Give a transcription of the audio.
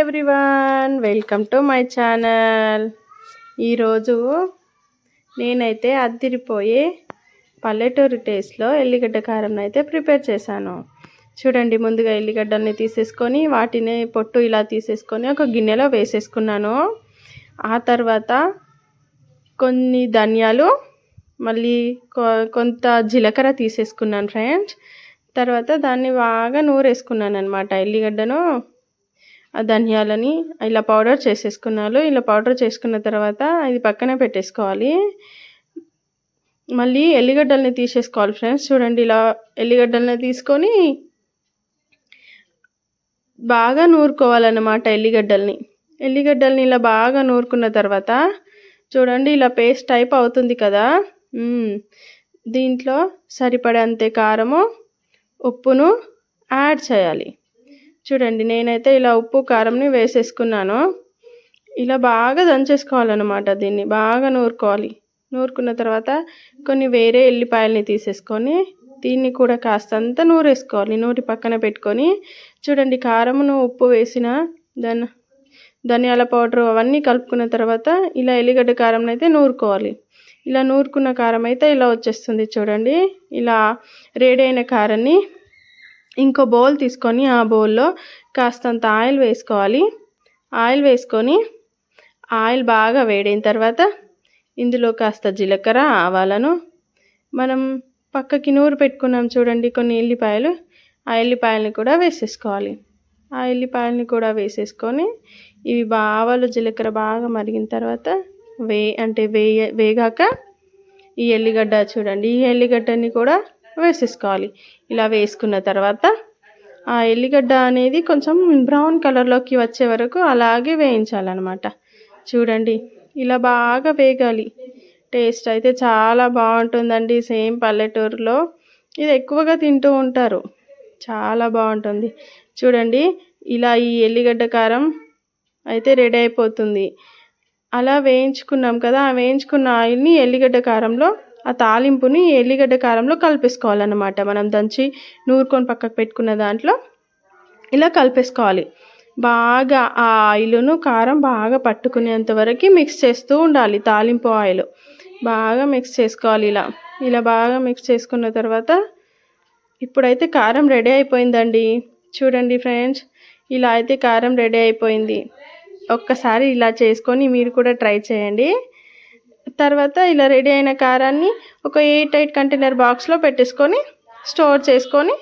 Everyone, welcome to my channel. ఈరోజు నేనైతే అద్దిరిపోయే పల్లెటూరు టేస్ట్లో ఎల్లిగడ్డ కారం అయితే ప్రిపేర్ చేశాను. చూడండి, ముందుగా ఎల్లిగడ్డల్ని తీసేసుకొని వాటిని పొట్టు ఇలా తీసేసుకొని ఒక గిన్నెలో వేసేసుకున్నాను. ఆ తర్వాత కొన్ని ధనియాలు, మళ్ళీ కొంత జీలకర్ర తీసేసుకున్నాను ఫ్రెండ్స్. తర్వాత దాన్ని బాగా నూరేసుకున్నాను అనమాట. ఎల్లిగడ్డను ఆ ధనియాలని ఇలా పౌడర్ చేసేసుకున్నాను. ఇలా పౌడర్ చేసుకున్న తర్వాత ఇది పక్కనే పెట్టేసుకోవాలి. మళ్ళీ ఎల్లిగడ్డల్ని తీసేసుకోవాలి ఫ్రెండ్స్. చూడండి, ఇలా ఎల్లిగడ్డల్ని తీసుకొని బాగా నూరుకోవాలన్నమాట. ఎల్లిగడ్డల్ని ఇలా బాగా నూరుకున్న తర్వాత చూడండి, ఇలా పేస్ట్ టైప్ అవుతుంది కదా. దీంట్లో సరిపడేంత కారము, ఉప్పును యాడ్ చేయాలి. చూడండి, నేనైతే ఇలా ఉప్పు కారంని వేసేసుకున్నాను. ఇలా బాగా దంచేసుకోవాలన్నమాట. దీన్ని బాగా నూరుకోవాలి. నూరుకున్న తర్వాత కొన్ని వేరే ఎల్లిపాయల్ని తీసేసుకొని దీన్ని కూడా కాస్తంత నూరేసుకోవాలి. నూరి పక్కన పెట్టుకొని చూడండి, కారమును ఉప్పు వేసిన ధనియాల పౌడర్ అవన్నీ కలుపుకున్న తర్వాత ఇలా ఎల్లిగడ్డ కారం అయితే నూరుకోవాలి. ఇలా నూరుకున్న కారం అయితే ఇలా వచ్చేస్తుంది. చూడండి, ఇలా రెడీ అయిన కారాన్ని ఇంకో బౌల్ తీసుకొని ఆ బౌల్లో కాస్తంత ఆయిల్ వేసుకోవాలి. ఆయిల్ వేసుకొని ఆయిల్ బాగా వేడైన తర్వాత ఇందులో కాస్త జీలకర్ర, ఆవాలను మనం పక్కకి నూరు పెట్టుకున్నాం చూడండి కొన్ని ఎల్లిపాయలు, ఆ ఎల్లిపాయలని కూడా వేసేసుకోవాలి. ఆ ఎల్లిపాయలని కూడా వేసేసుకొని ఇవి ఆవాలు జీలకర్ర బాగా మరిగిన తర్వాత వేగాక ఈ ఎల్లిగడ్డ చూడండి, ఈ ఎల్లిగడ్డని కూడా వేసేసుకోవాలి. ఇలా వేసుకున్న తర్వాత ఆ ఎల్లిగడ్డ అనేది కొంచెం బ్రౌన్ కలర్లోకి వచ్చే వరకు అలాగే వేయించాలన్నమాట. చూడండి, ఇలా బాగా వేగాలి. టేస్ట్ అయితే చాలా బాగుంటుందండి. సేమ్ పల్లెటూరులో ఇది ఎక్కువగా తింటూ ఉంటారు. చాలా బాగుంటుంది. చూడండి, ఇలా ఈ ఎల్లిగడ్డ కారం అయితే రెడీ అయిపోతుంది. అలా వేయించుకున్నాం కదా, ఆ వేయించుకున్న ఆయిల్ని ఎల్లిగడ్డ కారంలో, ఆ తాలింపుని ఎల్లిగడ్డ కారంలో కలిపేసుకోవాలన్నమాట. మనం దంచి నూరుకొని పక్కకు పెట్టుకున్న దాంట్లో ఇలా కలిపేసుకోవాలి. బాగా ఆ ఆయిల్ను కారం బాగా పట్టుకునేంత వరకు మిక్స్ చేస్తూ ఉండాలి. తాలింపు ఆయిల్ బాగా మిక్స్ చేసుకోవాలి. ఇలా బాగా మిక్స్ చేసుకున్న తర్వాత ఇప్పుడైతే కారం రెడీ అయిపోయిందండి. చూడండి ఫ్రెండ్స్, ఇలా అయితే కారం రెడీ అయిపోయింది. ఒక్కసారి ఇలా చేసుకొని మీరు కూడా ట్రై చేయండి. తర్వాత ఇలా రెడీ అయిన కారాన్ని ఒక ఎయిర్ టైట్ కంటైనర్ బాక్స్లో పెట్టేసుకొని స్టోర్ చేసుకొని